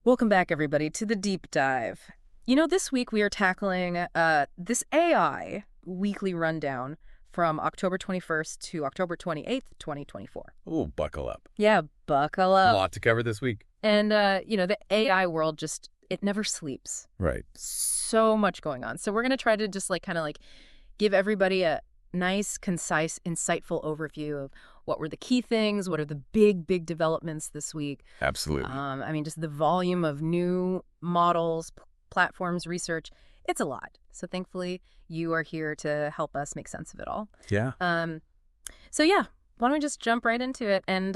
Welcome back, everybody, to the deep dive. This week we are tackling this AI weekly rundown from October 21st to October 28th, 2024. Oh, buckle up. Yeah, buckle A up. lot to cover this week. And, the AI world it never sleeps. Right. So much going on. So we're going to try to just give everybody a nice, concise, insightful overview of what were the key things, what are the big developments this week. Absolutely. Just the volume of new models, platforms, research, it's a lot. So thankfully, you are here to help us make sense of it all. Yeah. Why don't we just jump right into it? And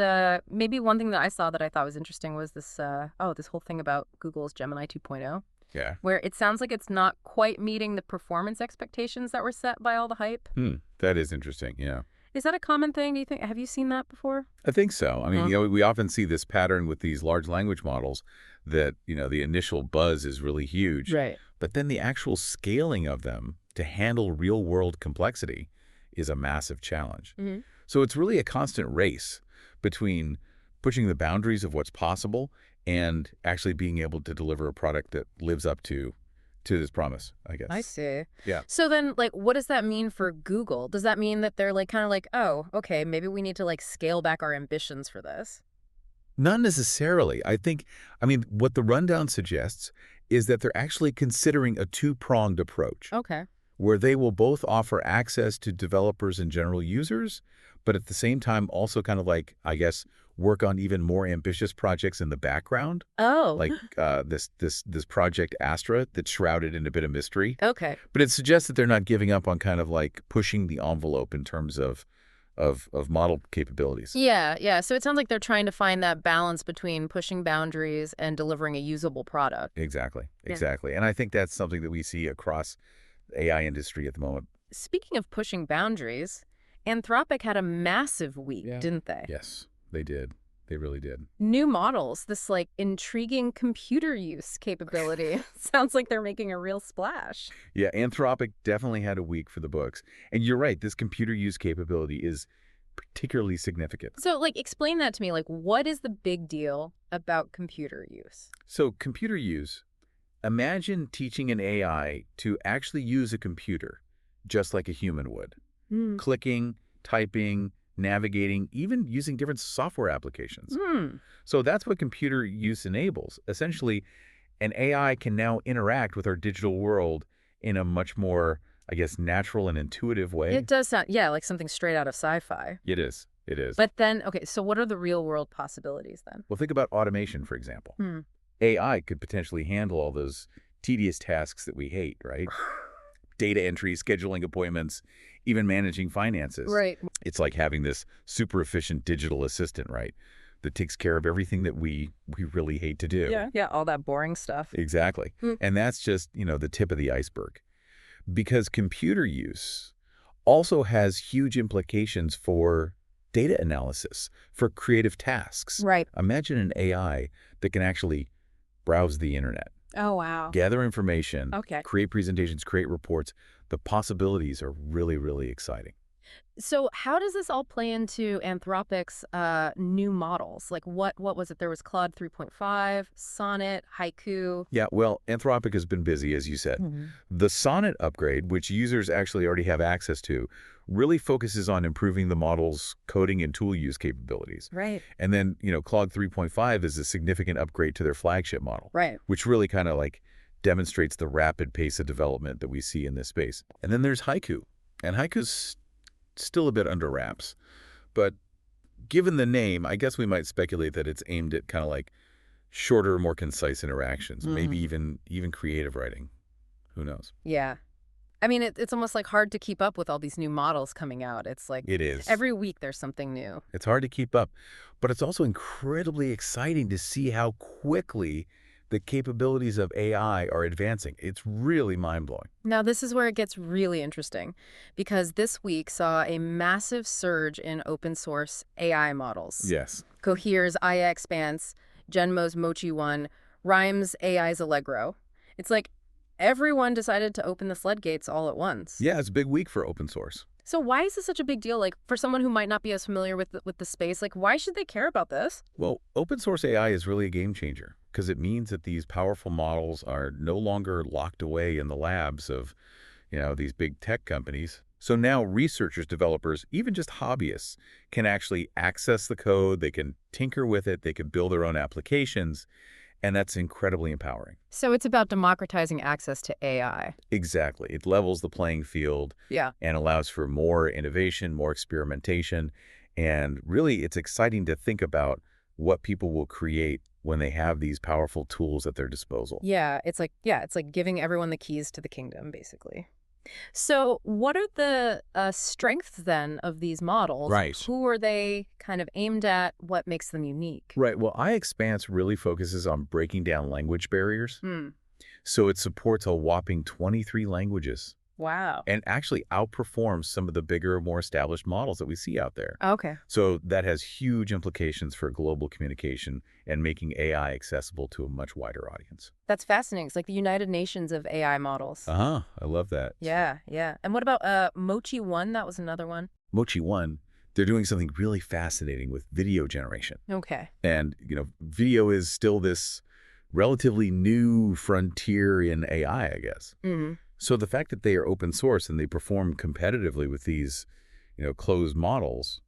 maybe one thing that I saw that I thought was interesting was this whole thing about Google's Gemini 2.0. Yeah. Where it sounds like it's not quite meeting the performance expectations that were set by all the hype. That is interesting. Yeah. Is that a common thing, do you think? Have you seen that before? I think so. I mean, we often see this pattern with these large language models that, the initial buzz is really huge. Right. But then the actual scaling of them to handle real-world complexity is a massive challenge. Mm-hmm. So it's really a constant race between pushing the boundaries of what's possible and actually being able to deliver a product that lives up to this promise, I guess. I see. Yeah. So then, what does that mean for Google? Does that mean that they're oh, okay, maybe we need to scale back our ambitions for this? Not necessarily. What the rundown suggests is that they're actually considering a two-pronged approach. Okay. Where they will both offer access to developers and general users, but at the same time also work on even more ambitious projects in the background. Oh. Like this Project Astra that's shrouded in a bit of mystery. Okay. But it suggests that they're not giving up on pushing the envelope in terms of model capabilities. Yeah. So it sounds like they're trying to find that balance between pushing boundaries and delivering a usable product. Exactly. Yeah. And I think that's something that we see across the AI industry at the moment. Speaking of pushing boundaries, Anthropic had a massive week, didn't they? Yes, they did. They really did. New models, this intriguing computer use capability. Sounds like they're making a real splash. Yeah, Anthropic definitely had a week for the books. And you're right, this computer use capability is particularly significant. So, explain that to me. What is the big deal about computer use? So, computer use, imagine teaching an AI to actually use a computer just like a human would. Clicking, typing, navigating, even using different software applications. So that's what computer use enables. Essentially, an AI can now interact with our digital world in a much more, natural and intuitive way. It does sound, like something straight out of sci-fi. It is. It is. But then, okay, so what are the real-world possibilities then? Well, think about automation, for example. AI could potentially handle all those tedious tasks that we hate, right? Data entry, scheduling appointments, even managing finances. Right. It's like having this super efficient digital assistant, right, that takes care of everything that we really hate to do. Yeah, all that boring stuff. Exactly. And that's just, the tip of the iceberg. Because computer use also has huge implications for data analysis, for creative tasks. Right. Imagine an AI that can actually browse the internet. Oh, wow. Gather information, Okay. create presentations, create reports. The possibilities are really, really exciting. So how does this all play into Anthropic's new models? What was it? There was Claude 3.5, Sonnet, Haiku. Yeah, well, Anthropic has been busy, as you said. The Sonnet upgrade, which users actually already have access to, really focuses on improving the model's coding and tool use capabilities. Right. And then, Claude 3.5 is a significant upgrade to their flagship model. Right. Which really demonstrates the rapid pace of development that we see in this space. And then there's Haiku. And Haiku's still a bit under wraps. But given the name, I guess we might speculate that it's aimed at shorter, more concise interactions, maybe even creative writing. Who knows? Yeah. It's almost hard to keep up with all these new models coming out. It's It is. Every week there's something new. It's hard to keep up. But it's also incredibly exciting to see how quickly the capabilities of AI are advancing. It's really mind-blowing. Now, this is where it gets really interesting, because this week saw a massive surge in open source AI models. Yes. Cohere's AI Expanse, Genmo's Mochi One, Rhyme's AI's Allegro. It's everyone decided to open the floodgates all at once. Yeah, it's a big week for open source. So why is this such a big deal? For someone who might not be as familiar with the space, why should they care about this? Well, open source AI is really a game changer because it means that these powerful models are no longer locked away in the labs of, these big tech companies. So now researchers, developers, even just hobbyists can actually access the code, they can tinker with it, they can build their own applications, and that's incredibly empowering. So it's about democratizing access to AI. Exactly. It levels the playing field Yeah. and allows for more innovation, more experimentation, and really it's exciting to think about what people will create when they have these powerful tools at their disposal. It's like giving everyone the keys to the kingdom, basically. So what are the strengths then of these models? Right. Who are they kind of aimed at? What makes them unique? Right. Well, iExpanse really focuses on breaking down language barriers. Hmm. So it supports a whopping 23 languages Wow. and actually outperforms some of the bigger, more established models that we see out there. Okay. So that has huge implications for global communication and making AI accessible to a much wider audience. That's fascinating. It's like the United Nations of AI models. Uh-huh. I love that. Yeah. And what about Mochi 1? That was another one. Mochi 1, they're doing something really fascinating with video generation. Okay. And, video is still this relatively new frontier in AI, I guess. Mm-hmm. So the fact that they are open source and they perform competitively with these, closed models,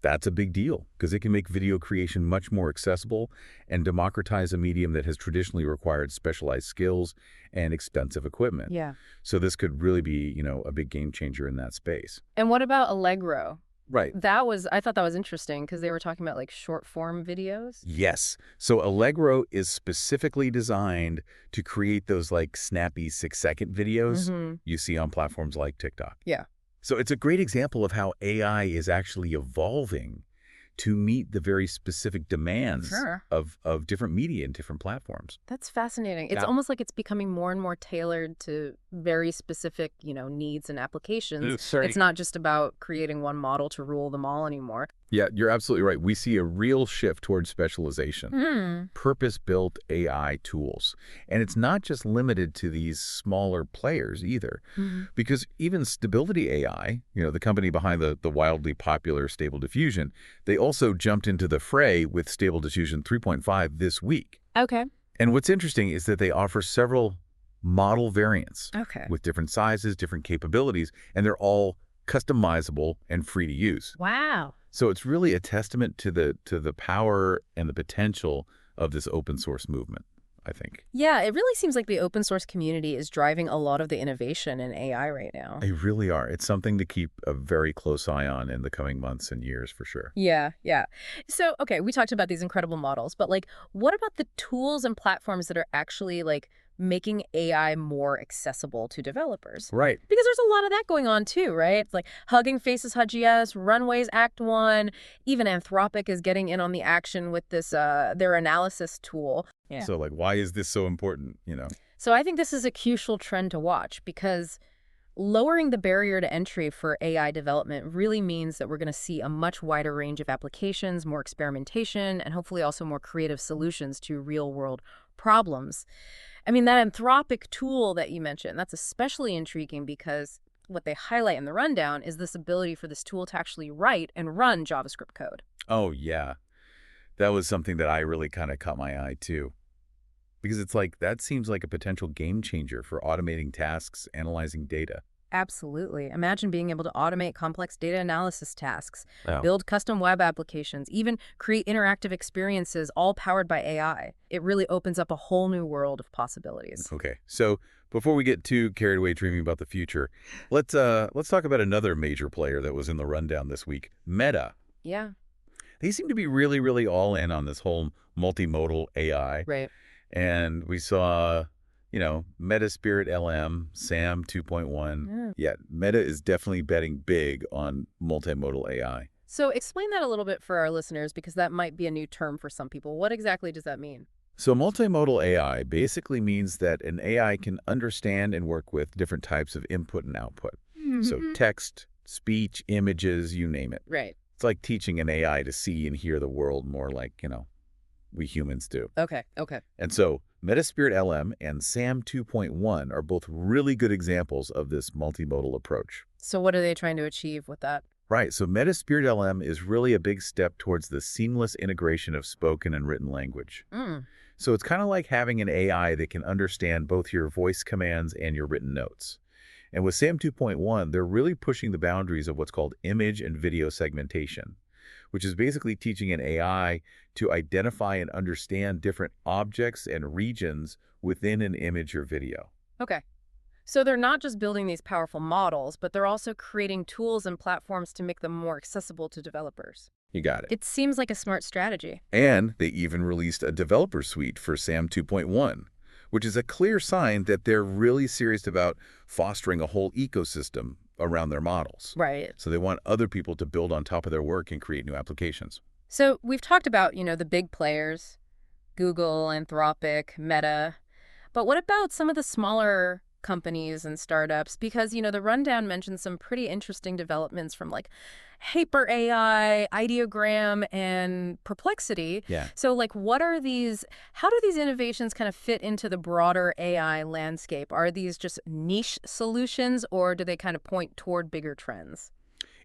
that's a big deal because it can make video creation much more accessible and democratize a medium that has traditionally required specialized skills and expensive equipment. Yeah. So this could really be, a big game changer in that space. And what about Allegro? Right. I thought that was interesting because they were talking about like short form videos. Yes. So Allegro is specifically designed to create those like snappy 6-second videos you see on platforms like TikTok. Yeah. So it's a great example of how AI is actually evolving to meet the very specific demands of different media and different platforms. That's fascinating. It's Yeah. almost like it's becoming more and more tailored to very specific, needs and applications. It's not just about creating one model to rule them all anymore. Yeah, you're absolutely right. We see a real shift towards specialization. Purpose-built AI tools. And it's not just limited to these smaller players either. Because even Stability AI, the company behind the wildly popular Stable Diffusion, they also jumped into the fray with Stable Diffusion 3.5 this week. Okay. And what's interesting is that they offer several model variants Okay. with different sizes, different capabilities, and they're all customizable and free to use. Wow. So it's really a testament to the power and the potential of this open source movement, I think. Yeah, it really seems like the open source community is driving a lot of the innovation in AI right now. They really are. It's something to keep a very close eye on in the coming months and years for sure. Yeah. So, okay, we talked about these incredible models, but like, what about the tools and platforms that are actually like making AI more accessible to developers? Right. Because there's a lot of that going on too, right? It's like Hugging Faces HUD-GS, Runways Act 1, even Anthropic is getting in on the action with this their analysis tool. Yeah. So like, why is this so important, So I think this is a crucial trend to watch because lowering the barrier to entry for AI development really means that we're going to see a much wider range of applications, more experimentation, and hopefully also more creative solutions to real-world problems. I mean, that Anthropic tool that you mentioned, that's especially intriguing because what they highlight in the rundown is this ability for this tool to actually write and run JavaScript code. Oh, yeah. That was something that I really kind of caught my eye too. Because it's like, that seems like a potential game changer for automating tasks, analyzing data. Absolutely. Imagine being able to automate complex data analysis tasks, Wow. build custom web applications, even create interactive experiences, all powered by AI. It really opens up a whole new world of possibilities. Okay, so before we get too carried away dreaming about the future, let's talk about another major player that was in the rundown this week, Meta. Yeah. They seem to be really, really all in on this whole multimodal AI. Right. And we saw, Meta Spirit LM, SAM 2.1. Yeah, Meta is definitely betting big on multimodal AI. So explain that a little bit for our listeners because that might be a new term for some people. What exactly does that mean? So multimodal AI basically means that an AI can understand and work with different types of input and output. So text, speech, images, you name it. Right. It's like teaching an AI to see and hear the world more like, we humans do. Okay. And so Metaspirit LM and SAM 2.1 are both really good examples of this multimodal approach. So what are they trying to achieve with that? Right. So Metaspirit LM is really a big step towards the seamless integration of spoken and written language. So it's kind of like having an AI that can understand both your voice commands and your written notes. And with SAM 2.1, they're really pushing the boundaries of what's called image and video segmentation, which is basically teaching an AI to identify and understand different objects and regions within an image or video. Okay. So they're not just building these powerful models, but they're also creating tools and platforms to make them more accessible to developers. You got it. It seems like a smart strategy. And they even released a developer suite for SAM 2.1, which is a clear sign that they're really serious about fostering a whole ecosystem around their models. Right. So they want other people to build on top of their work and create new applications. So we've talked about, the big players, Google, Anthropic, Meta. But what about some of the smaller companies and startups? Because, the rundown mentions some pretty interesting developments from like Hyper AI, Ideogram, and Perplexity. Yeah. So what are these, how do these innovations kind of fit into the broader AI landscape? Are these just niche solutions, or do they kind of point toward bigger trends?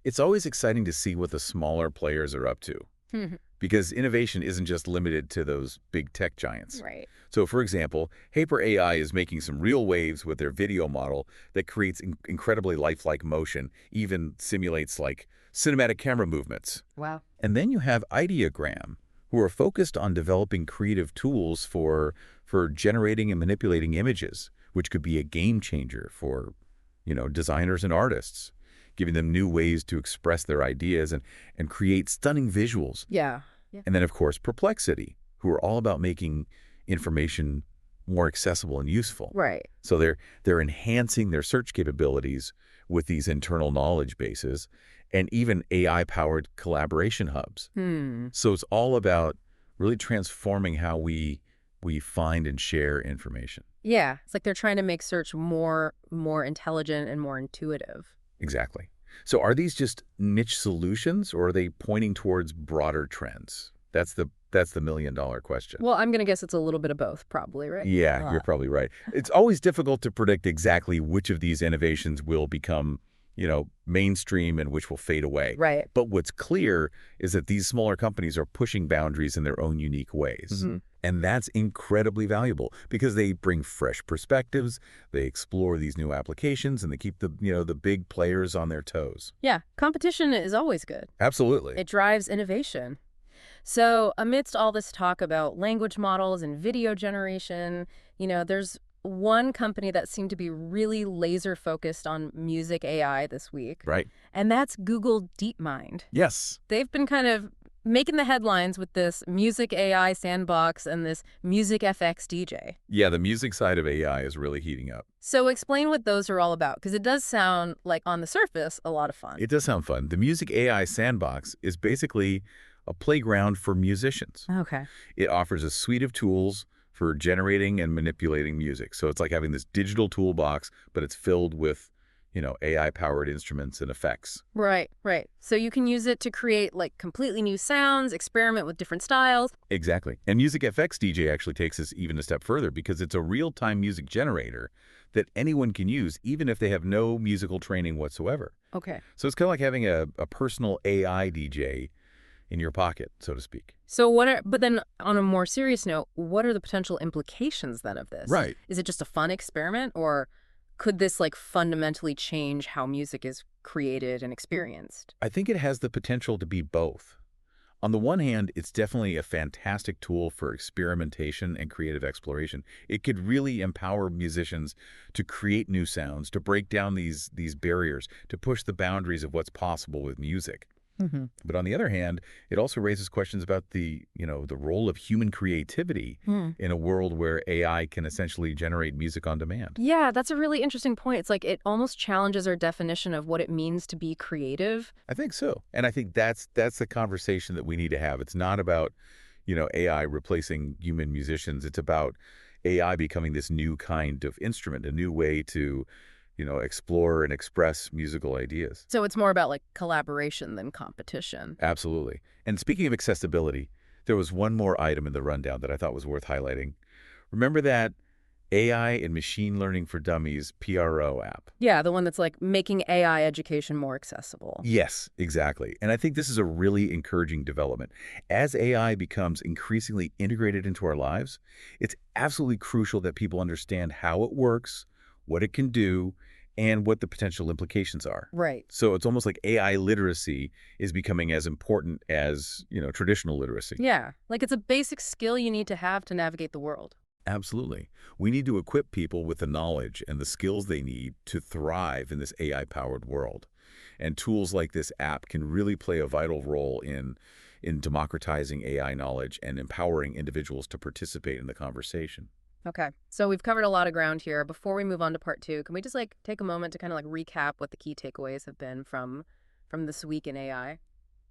It's always exciting to see what the smaller players are up to, because innovation isn't just limited to those big tech giants. Right. So, for example, Hyper AI is making some real waves with their video model that creates incredibly lifelike motion, even simulates like cinematic camera movements. Wow. And then you have Ideogram, who are focused on developing creative tools for generating and manipulating images, which could be a game changer for, designers and artists, giving them new ways to express their ideas and create stunning visuals. Yeah. And then, of course, Perplexity, who are all about making information more accessible and useful. Right. So they're enhancing their search capabilities with these internal knowledge bases and even AI-powered collaboration hubs. So it's all about really transforming how we find and share information. Yeah. It's like they're trying to make search more intelligent and more intuitive. Exactly. So are these just niche solutions, or are they pointing towards broader trends? That's the million-dollar question. Well, I'm going to guess it's a little bit of both, probably, right? Yeah, you're probably right. It's always difficult to predict exactly which of these innovations will become, mainstream and which will fade away. Right. But what's clear is that these smaller companies are pushing boundaries in their own unique ways. And that's incredibly valuable because they bring fresh perspectives, they explore these new applications, and they keep the big players on their toes. Yeah. Competition is always good. Absolutely. It drives innovation. So amidst all this talk about language models and video generation, there's one company that seemed to be really laser focused on music AI this week. Right. And that's Google DeepMind. Yes. They've been kind of making the headlines with this music AI sandbox and this music FX DJ. Yeah, the music side of AI is really heating up. So explain what those are all about, because it does sound like, on the surface, a lot of fun. It does sound fun. The music AI sandbox is basically a playground for musicians. Okay. It offers a suite of tools for generating and manipulating music. So it's like having this digital toolbox, but it's filled with, AI-powered instruments and effects. Right. So you can use it to create completely new sounds, experiment with different styles. Exactly. And Music FX DJ actually takes this even a step further because it's a real-time music generator that anyone can use, even if they have no musical training whatsoever. Okay. So it's kind of like having a personal AI DJ in your pocket, so to speak. So but then on a more serious note, what are the potential implications then of this? Right. Is it just a fun experiment, or could this fundamentally change how music is created and experienced? I think it has the potential to be both. On the one hand, it's definitely a fantastic tool for experimentation and creative exploration. It could really empower musicians to create new sounds, to break down these barriers, to push the boundaries of what's possible with music. But on the other hand, it also raises questions about the role of human creativity in a world where AI can essentially generate music on demand. Yeah, that's a really interesting point. It's like it almost challenges our definition of what it means to be creative. I think so. And I think that's the conversation that we need to have. It's not about, AI replacing human musicians. It's about AI becoming this new kind of instrument, a new way to explore and express musical ideas. So it's more about collaboration than competition. Absolutely. And speaking of accessibility, there was one more item in the rundown that I thought was worth highlighting. Remember that AI and Machine Learning for Dummies PRO app. Yeah, the one that's like making AI education more accessible. Yes, exactly. And I think this is a really encouraging development. As AI becomes increasingly integrated into our lives, it's absolutely crucial that people understand how it works, what it can do, and what the potential implications are. Right. So it's almost like AI literacy is becoming as important as, traditional literacy. Yeah, like it's a basic skill you need to have to navigate the world. Absolutely. We need to equip people with the knowledge and the skills they need to thrive in this AI-powered world. And tools like this app can really play a vital role in democratizing AI knowledge and empowering individuals to participate in the conversation. Okay, so we've covered a lot of ground here. Before we move on to part two, can we just like take a moment to kind of like recap what the key takeaways have been from this week in AI?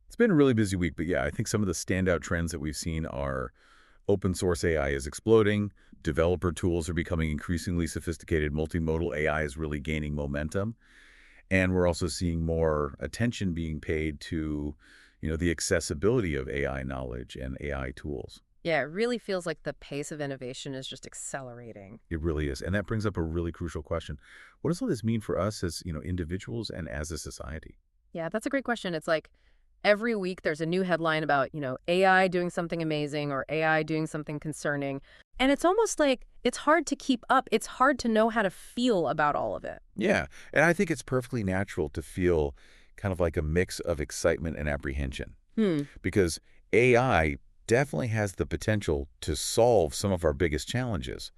It's been a really busy week, but yeah, I think some of the standout trends that we've seen are open source AI is exploding, developer tools are becoming increasingly sophisticated, multimodal AI is really gaining momentum, and we're also seeing more attention being paid to, the accessibility of AI knowledge and AI tools. Yeah, it really feels like the pace of innovation is just accelerating. It really is. And that brings up a really crucial question. What does all this mean for us as, individuals and as a society? Yeah, that's a great question. It's like every week there's a new headline about, AI doing something amazing or AI doing something concerning. And it's almost like it's hard to keep up. It's hard to know how to feel about all of it. Yeah. And I think it's perfectly natural to feel kind of like a mix of excitement and apprehension Hmm. because AI definitely has the potential to solve some of our biggest challenges,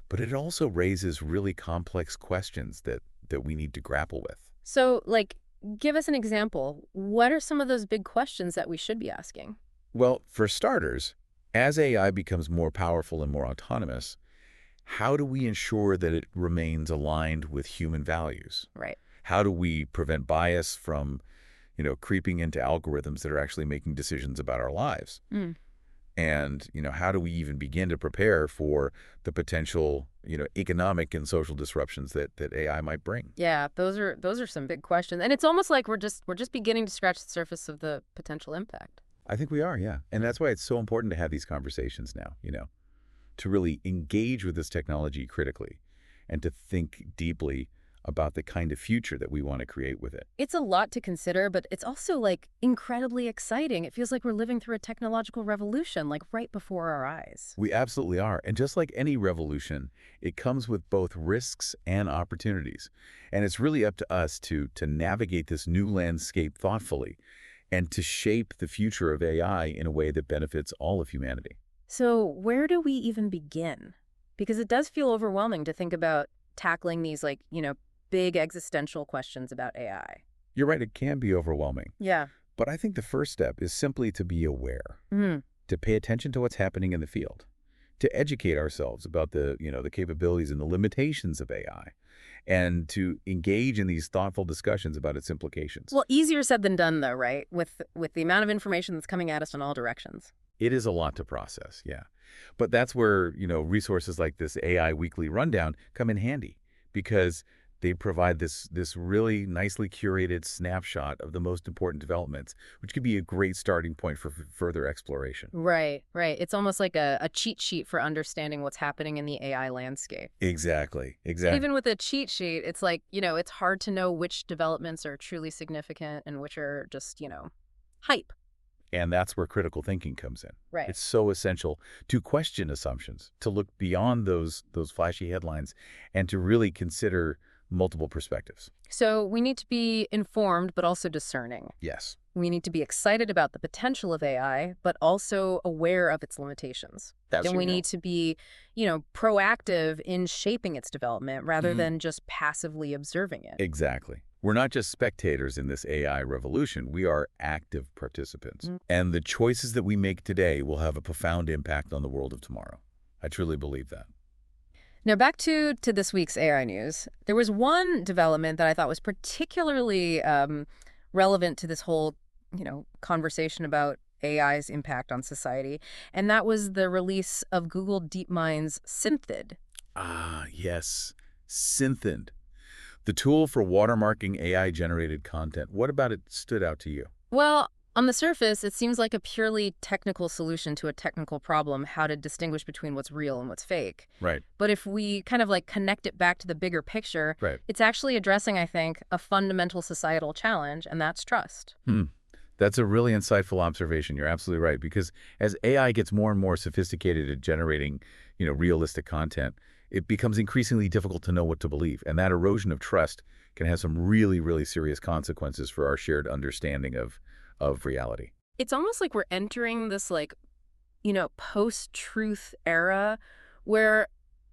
but it also raises really complex questions that we need to grapple with. So, like, give us an example. What are some of those big questions that we should be asking? Well, for starters, as AI becomes more powerful and more autonomous, how do we ensure that it remains aligned with human values? Right. How do we prevent bias from, creeping into algorithms that are actually making decisions about our lives? Mm. And, how do we even begin to prepare for the potential, economic and social disruptions that AI might bring? Yeah, those are some big questions. And it's almost like we're just beginning to scratch the surface of the potential impact. I think we are, yeah. And that's why it's so important to have these conversations now, to really engage with this technology critically and to think deeply about the kind of future that we want to create with it. It's a lot to consider, but it's also like incredibly exciting. It feels like we're living through a technological revolution, like right before our eyes. We absolutely are. And just like any revolution, it comes with both risks and opportunities. And it's really up to us to navigate this new landscape thoughtfully and to shape the future of AI in a way that benefits all of humanity. So, where do we even begin? Because it does feel overwhelming to think about tackling these like, big existential questions about AI. You're right, it can be overwhelming. Yeah. But I think the first step is simply to be aware, Mm. to pay attention to what's happening in the field, to educate ourselves about the capabilities and the limitations of AI, and to engage in these thoughtful discussions about its implications. Well, easier said than done, though, right? With the amount of information that's coming at us in all directions. It is a lot to process, yeah. But that's where, resources like this AI Weekly Rundown come in handy because they provide this really nicely curated snapshot of the most important developments, which could be a great starting point for further exploration. Right, right. It's almost like a cheat sheet for understanding what's happening in the AI landscape. Exactly, But exactly. even with a cheat sheet, it's like, it's hard to know which developments are truly significant and which are just, hype. And that's where critical thinking comes in. Right. It's so essential to question assumptions, to look beyond those flashy headlines, and to really consider multiple perspectives. So we need to be informed, but also discerning. Yes, We need to be excited about the potential of AI, but also aware of its limitations. that's And we need to be, proactive in shaping its development rather than just passively observing it. exactly. We're not just spectators in this AI revolution. We are active participants. Mm. And the choices that we make today will have a profound impact on the world of tomorrow. I truly believe that. Now, back to this week's AI news. There was one development that I thought was particularly relevant to this whole, conversation about AI's impact on society, and that was the release of Google DeepMind's Synthid. Ah, yes. Synthid, the tool for watermarking AI-generated content. What about it stood out to you? Well, On the surface, it seems like a purely technical solution to a technical problem, how to distinguish between what's real and what's fake. Right. But if we kind of like connect it back to the bigger picture, Right. it's actually addressing, I think, a fundamental societal challenge, and that's trust. That's a really insightful observation. You're absolutely right. Because as AI gets more and more sophisticated at generating, realistic content, it becomes increasingly difficult to know what to believe. And that erosion of trust can have some really, really serious consequences for our shared understanding of reality. It's almost like we're entering this post-truth era where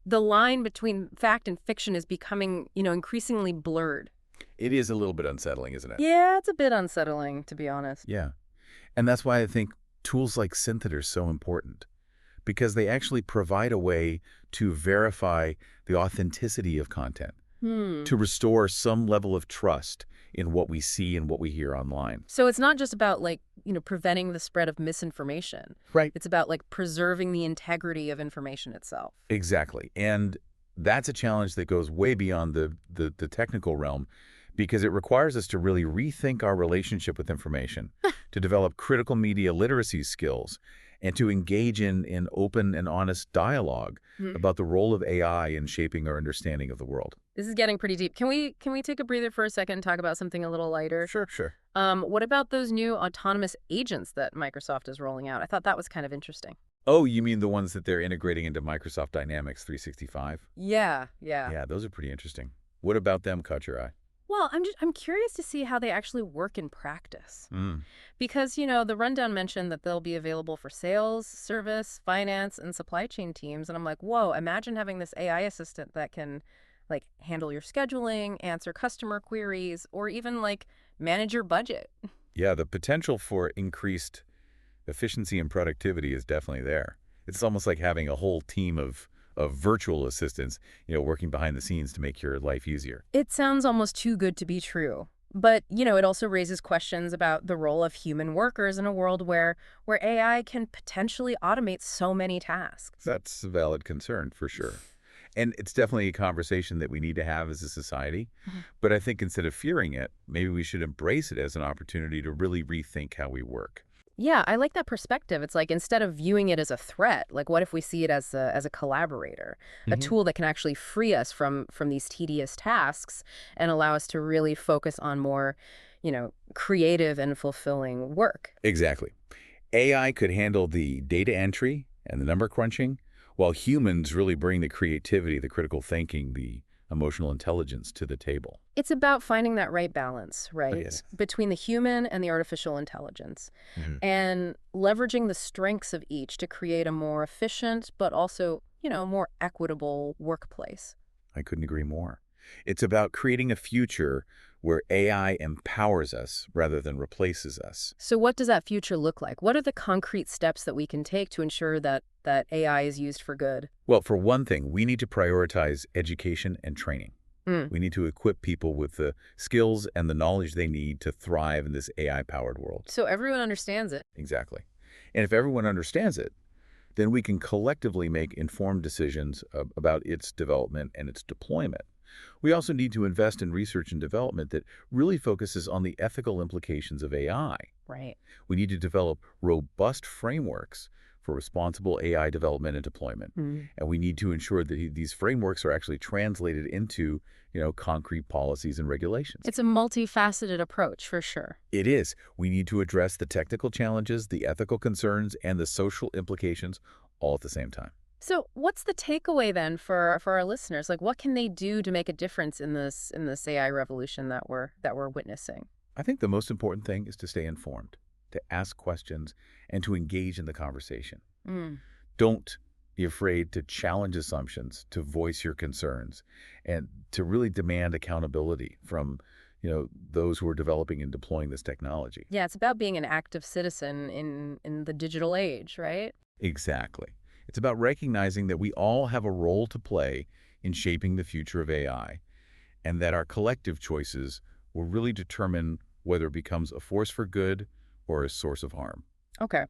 the line between fact and fiction is becoming, increasingly blurred. It is a little bit unsettling, isn't it? Yeah, it's a bit unsettling, to be honest. Yeah. And that's why I think tools like Synthid are so important, because they actually provide a way to verify the authenticity of content, to restore some level of trust in what we see and what we hear online. So it's not just about preventing the spread of misinformation. Right. It's about preserving the integrity of information itself. Exactly. And that's a challenge that goes way beyond the technical realm, because it requires us to really rethink our relationship with information, to develop critical media literacy skills, and to engage in open and honest dialogue about the role of AI in shaping our understanding of the world. This is getting pretty deep. Can we take a breather for a second and talk about something a little lighter? Sure. What about those new autonomous agents that Microsoft is rolling out? I thought that was kind of interesting. Oh, you mean the ones that they're integrating into Microsoft Dynamics 365? Yeah. Yeah, those are pretty interesting. What about them caught your eye? Well, I'm curious to see how they actually work in practice. Because, the rundown mentioned that they'll be available for sales, service, finance, and supply chain teams. And I'm like, whoa, imagine having this AI assistant that can, handle your scheduling, answer customer queries, or even, manage your budget. Yeah, the potential for increased efficiency and productivity is definitely there. It's almost like having a whole team of virtual assistants, working behind the scenes to make your life easier. It sounds almost too good to be true. But, it also raises questions about the role of human workers in a world where AI can potentially automate so many tasks. That's a valid concern, for sure. And it's definitely a conversation that we need to have as a society. But I think instead of fearing it, maybe we should embrace it as an opportunity to really rethink how we work. Yeah, I like that perspective. It's like instead of viewing it as a threat, what if we see it as a collaborator, a tool that can actually free us from these tedious tasks and allow us to really focus on more, creative and fulfilling work. Exactly. AI could handle the data entry and the number crunching, while humans really bring the creativity, the critical thinking, the emotional intelligence to the table. It's about finding that right balance, right, Yes. between the human and the artificial intelligence, and leveraging the strengths of each to create a more efficient but also, more equitable workplace. I couldn't agree more. It's about creating a future where AI empowers us rather than replaces us. So what does that future look like? What are the concrete steps that we can take to ensure that AI is used for good? Well, for one thing, we need to prioritize education and training. We need to equip people with the skills and the knowledge they need to thrive in this AI-powered world. So everyone understands it. Exactly. And if everyone understands it, then we can collectively make informed decisions about its development and its deployment. We also need to invest in research and development that really focuses on the ethical implications of AI. Right. We need to develop robust frameworks for responsible AI development and deployment. And we need to ensure that these frameworks are actually translated into, concrete policies and regulations. It's a multifaceted approach, for sure. It is. We need to address the technical challenges, the ethical concerns, and the social implications all at the same time. So what's the takeaway then for our listeners? What can they do to make a difference in this AI revolution that we're witnessing? I think the most important thing is to stay informed, to ask questions, and to engage in the conversation. Don't be afraid to challenge assumptions, to voice your concerns, and to really demand accountability from, those who are developing and deploying this technology. Yeah, it's about being an active citizen in the digital age, right? Exactly. It's about recognizing that we all have a role to play in shaping the future of AI, and that our collective choices will really determine whether it becomes a force for good or a source of harm. Okay.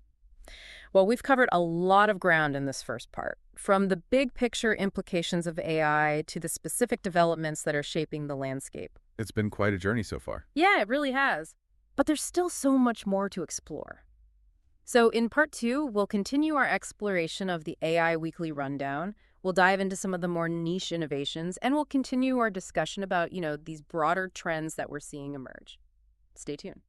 Well, we've covered a lot of ground in this first part, from the big picture implications of AI to the specific developments that are shaping the landscape. It's been quite a journey so far. Yeah, it really has. But there's still so much more to explore. So in part 2, we'll continue our exploration of the AI Weekly Rundown. We'll dive into some of the more niche innovations, and we'll continue our discussion about, these broader trends that we're seeing emerge. Stay tuned.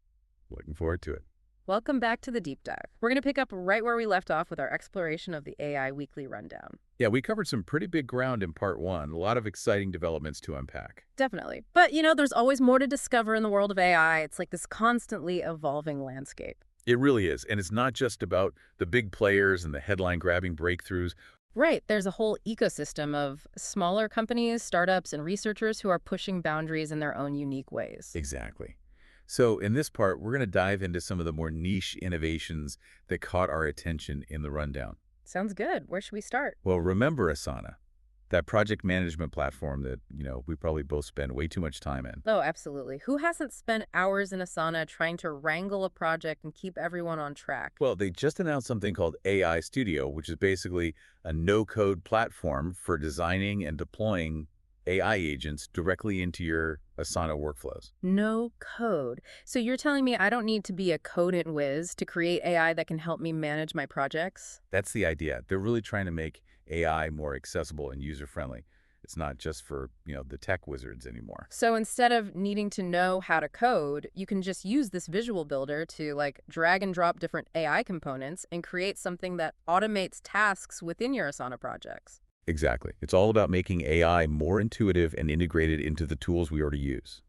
Looking forward to it. Welcome back to the Deep Dive. We're going to pick up right where we left off with our exploration of the AI Weekly Rundown. Yeah, we covered some pretty big ground in part 1. A lot of exciting developments to unpack. Definitely. But, there's always more to discover in the world of AI. It's like this constantly evolving landscape. It really is. And it's not just about the big players and the headline-grabbing breakthroughs. Right. There's a whole ecosystem of smaller companies, startups, and researchers who are pushing boundaries in their own unique ways. Exactly. So in this part, we're going to dive into some of the more niche innovations that caught our attention in the rundown. Sounds good. Where should we start? Well, remember Asana, that project management platform that, we probably both spend way too much time in. Oh, absolutely. Who hasn't spent hours in Asana trying to wrangle a project and keep everyone on track? Well, they just announced something called AI Studio, which is basically a no-code platform for designing and deploying AI agents directly into your Asana workflows. No code. So you're telling me I don't need to be a codant whiz to create AI that can help me manage my projects? That's the idea. They're really trying to make AI more accessible and user-friendly. It's not just for, the tech wizards anymore. So instead of needing to know how to code, you can just use this visual builder to drag and drop different AI components and create something that automates tasks within your Asana projects. Exactly. It's all about making AI more intuitive and integrated into the tools we already use.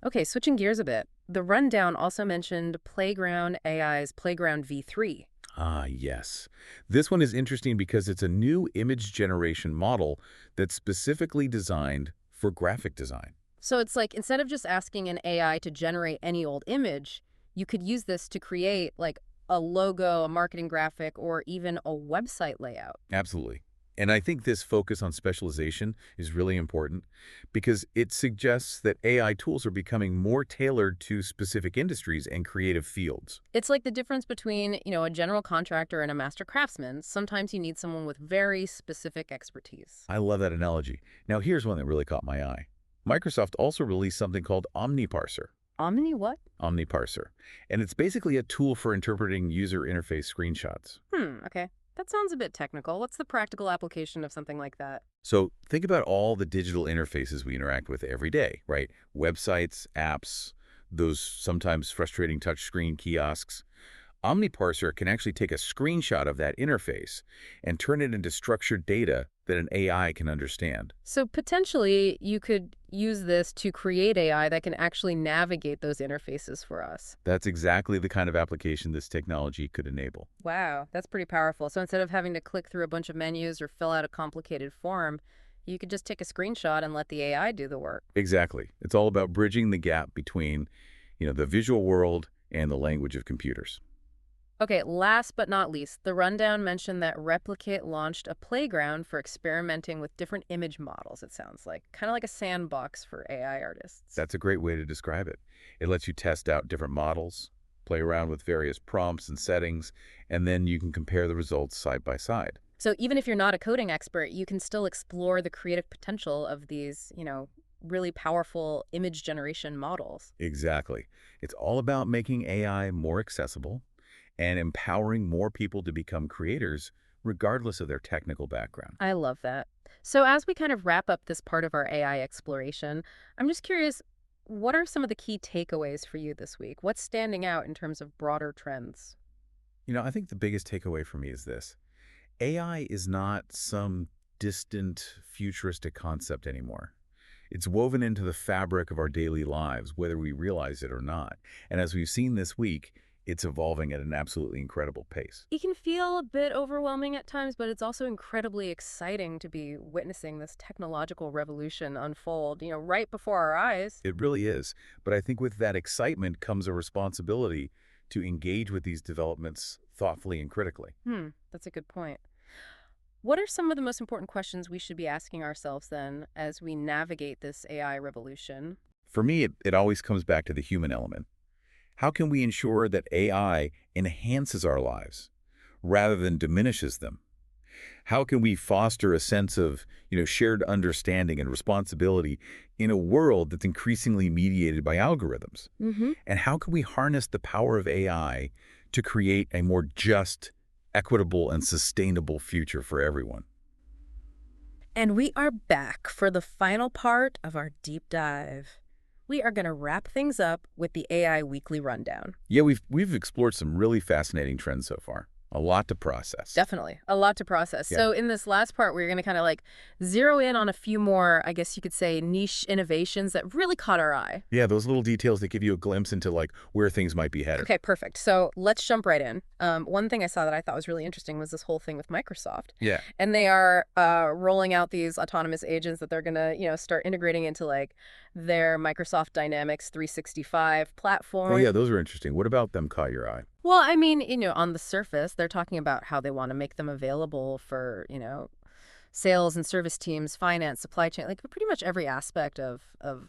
Okay, switching gears a bit. The rundown also mentioned Playground AI's Playground V3. Ah, yes. This one is interesting because it's a new image generation model that's specifically designed for graphic design. So it's like instead of just asking an AI to generate any old image, you could use this to create a logo, a marketing graphic, or even a website layout. Absolutely. And I think this focus on specialization is really important because it suggests that AI tools are becoming more tailored to specific industries and creative fields. It's like the difference between, a general contractor and a master craftsman. Sometimes you need someone with very specific expertise. I love that analogy. Now, here's one that really caught my eye. Microsoft also released something called OmniParser. Omni what? OmniParser. And it's basically a tool for interpreting user interface screenshots. Okay. That sounds a bit technical. What's the practical application of something like that? So think about all the digital interfaces we interact with every day, right? Websites, apps, those sometimes frustrating touchscreen kiosks. OmniParser can actually take a screenshot of that interface and turn it into structured data that an AI can understand. So potentially you could use this to create AI that can actually navigate those interfaces for us. That's exactly the kind of application this technology could enable. Wow, that's pretty powerful. So instead of having to click through a bunch of menus or fill out a complicated form, you could just take a screenshot and let the AI do the work. Exactly. It's all about bridging the gap between, the visual world and the language of computers. Okay, last but not least, the rundown mentioned that Replicate launched a playground for experimenting with different image models, it sounds like. Kind of like a sandbox for AI artists. That's a great way to describe it. It lets you test out different models, play around with various prompts and settings, and then you can compare the results side by side. So even if you're not a coding expert, you can still explore the creative potential of these, really powerful image generation models. Exactly. It's all about making AI more accessible and empowering more people to become creators regardless of their technical background. I love that. So as we kind of wrap up this part of our AI exploration, I'm just curious, what are some of the key takeaways for you this week? What's standing out in terms of broader trends? I think the biggest takeaway for me is this. AI is not some distant, futuristic concept anymore. It's woven into the fabric of our daily lives, whether we realize it or not. And as we've seen this week, it's evolving at an absolutely incredible pace. It can feel a bit overwhelming at times, but it's also incredibly exciting to be witnessing this technological revolution unfold, right before our eyes. It really is. But I think with that excitement comes a responsibility to engage with these developments thoughtfully and critically. That's a good point. What are some of the most important questions we should be asking ourselves then as we navigate this AI revolution? For me, it always comes back to the human element. How can we ensure that AI enhances our lives rather than diminishes them? How can we foster a sense of, shared understanding and responsibility in a world that's increasingly mediated by algorithms? Mm-hmm. And how can we harness the power of AI to create a more just, equitable, and sustainable future for everyone? And we are back for the final part of our deep dive. We are going to wrap things up with the AI Weekly Rundown. Yeah, we've explored some really fascinating trends so far. A lot to process. Definitely. A lot to process. Yeah. So in this last part, we're going to kind of like zero in on a few more, I guess you could say, niche innovations that really caught our eye. Yeah, those little details that give you a glimpse into like where things might be headed. Okay, perfect. So let's jump right in. One thing I saw that I thought was really interesting was this whole thing with Microsoft. Yeah. And they are rolling out these autonomous agents that they're going to, start integrating into like their Microsoft Dynamics 365 platform. Oh, yeah, those are interesting. What about them caught your eye? Well, I mean, on the surface, they're talking about how they want to make them available for, sales and service teams, finance, supply chain, like pretty much every aspect of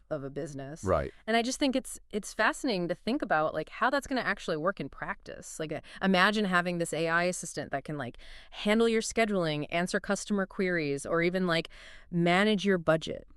a business. Right. And I just think it's fascinating to think about like how that's going to actually work in practice. Like imagine having this AI assistant that can like handle your scheduling, answer customer queries, or even like manage your budget.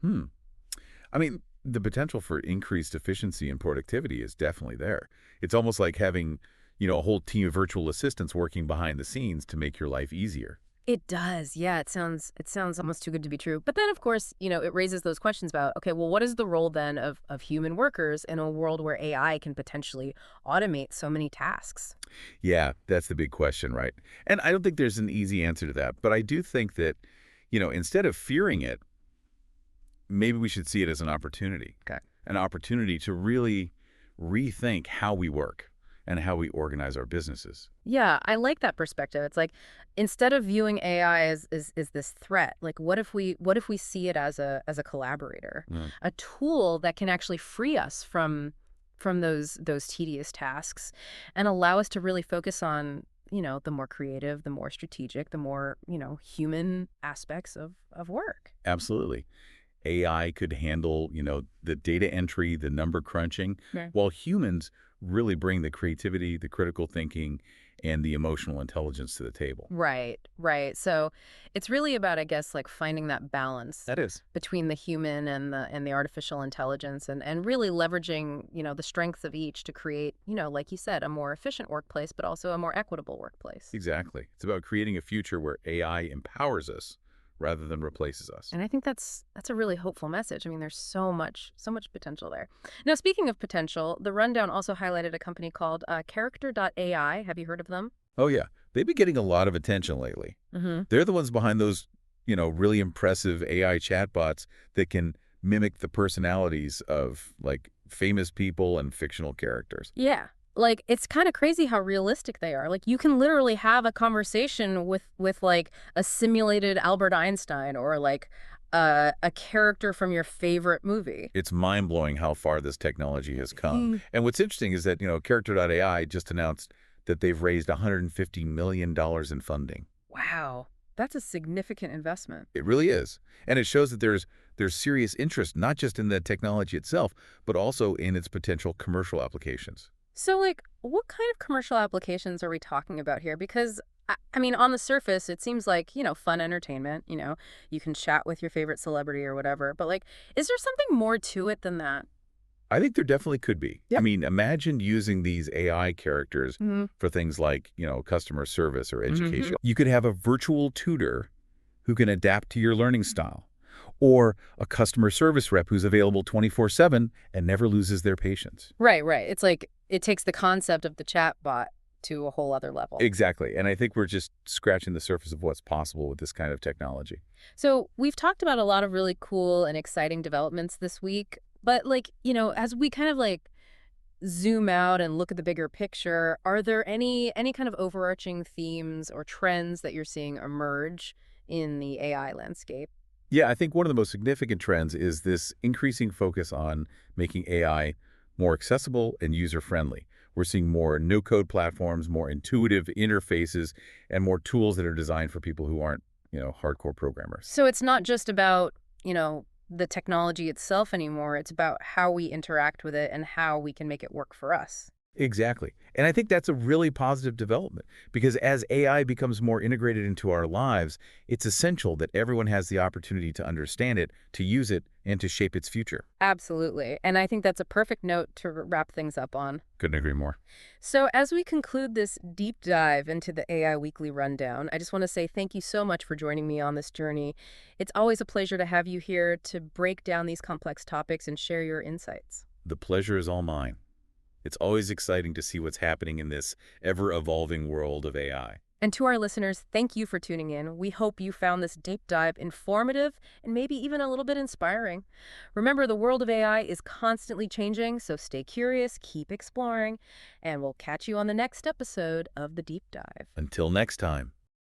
I mean, the potential for increased efficiency and productivity is definitely there. It's almost like having, a whole team of virtual assistants working behind the scenes to make your life easier. It does. Yeah, it sounds almost too good to be true. But then, of course, it raises those questions about, okay, well, what is the role then of human workers in a world where AI can potentially automate so many tasks? Yeah, that's the big question, right? And I don't think there's an easy answer to that. But I do think that, instead of fearing it, maybe we should see it as an opportunity. Okay. An opportunity to really rethink how we work and how we organize our businesses. Yeah, I like that perspective. It's like instead of viewing AI as this threat, like what if we see it as a collaborator, a tool that can actually free us from those tedious tasks and allow us to really focus on, the more creative, the more strategic, the more, human aspects of work. Absolutely. AI could handle, the data entry, the number crunching, Right. while humans really bring the creativity, the critical thinking, and the emotional intelligence to the table. Right, right. So it's really about, I guess, like finding that balance That is. between the human and the artificial intelligence and really leveraging, the strengths of each to create, like you said, a more efficient workplace, but also a more equitable workplace. Exactly. It's about creating a future where AI empowers us rather than replaces us. And I think that's a really hopeful message. I mean, there's so much potential there. Now, speaking of potential, the rundown also highlighted a company called Character.ai. Have you heard of them? Oh, yeah. They've been getting a lot of attention lately. Mm-hmm. They're the ones behind those, really impressive AI chatbots that can mimic the personalities of, like, famous people and fictional characters. Yeah. Like, it's kind of crazy how realistic they are. Like, you can literally have a conversation with like, a simulated Albert Einstein or, like, a character from your favorite movie. It's mind-blowing how far this technology has come. And what's interesting is that, Character.ai just announced that they've raised $150 million in funding. Wow. That's a significant investment. It really is. And it shows that there's serious interest, not just in the technology itself, but also in its potential commercial applications. So, like, what kind of commercial applications are we talking about here? Because, I mean, on the surface, it seems like, fun entertainment, you can chat with your favorite celebrity or whatever. But, like, is there something more to it than that? I think there definitely could be. Yeah. I mean, imagine using these AI characters for things like, customer service or education. You could have a virtual tutor who can adapt to your learning style, or a customer service rep who's available 24/7 and never loses their patience. Right, right. It's like it takes the concept of the chat bot to a whole other level. Exactly. And I think we're just scratching the surface of what's possible with this kind of technology. So we've talked about a lot of really cool and exciting developments this week. But, like, as we kind of, like, zoom out and look at the bigger picture, are there any kind of overarching themes or trends that you're seeing emerge in the AI landscape? Yeah, I think one of the most significant trends is this increasing focus on making AI more accessible and user-friendly. We're seeing more no-code platforms, more intuitive interfaces, and more tools that are designed for people who aren't, hardcore programmers. So it's not just about, the technology itself anymore. It's about how we interact with it and how we can make it work for us. Exactly. And I think that's a really positive development because as AI becomes more integrated into our lives, it's essential that everyone has the opportunity to understand it, to use it, and to shape its future. Absolutely. And I think that's a perfect note to wrap things up on. Couldn't agree more. So as we conclude this deep dive into the AI Weekly Rundown, I just want to say thank you so much for joining me on this journey. It's always a pleasure to have you here to break down these complex topics and share your insights. The pleasure is all mine. It's always exciting to see what's happening in this ever-evolving world of AI. And to our listeners, thank you for tuning in. We hope you found this deep dive informative and maybe even a little bit inspiring. Remember, the world of AI is constantly changing, so stay curious, keep exploring, and we'll catch you on the next episode of The Deep Dive. Until next time.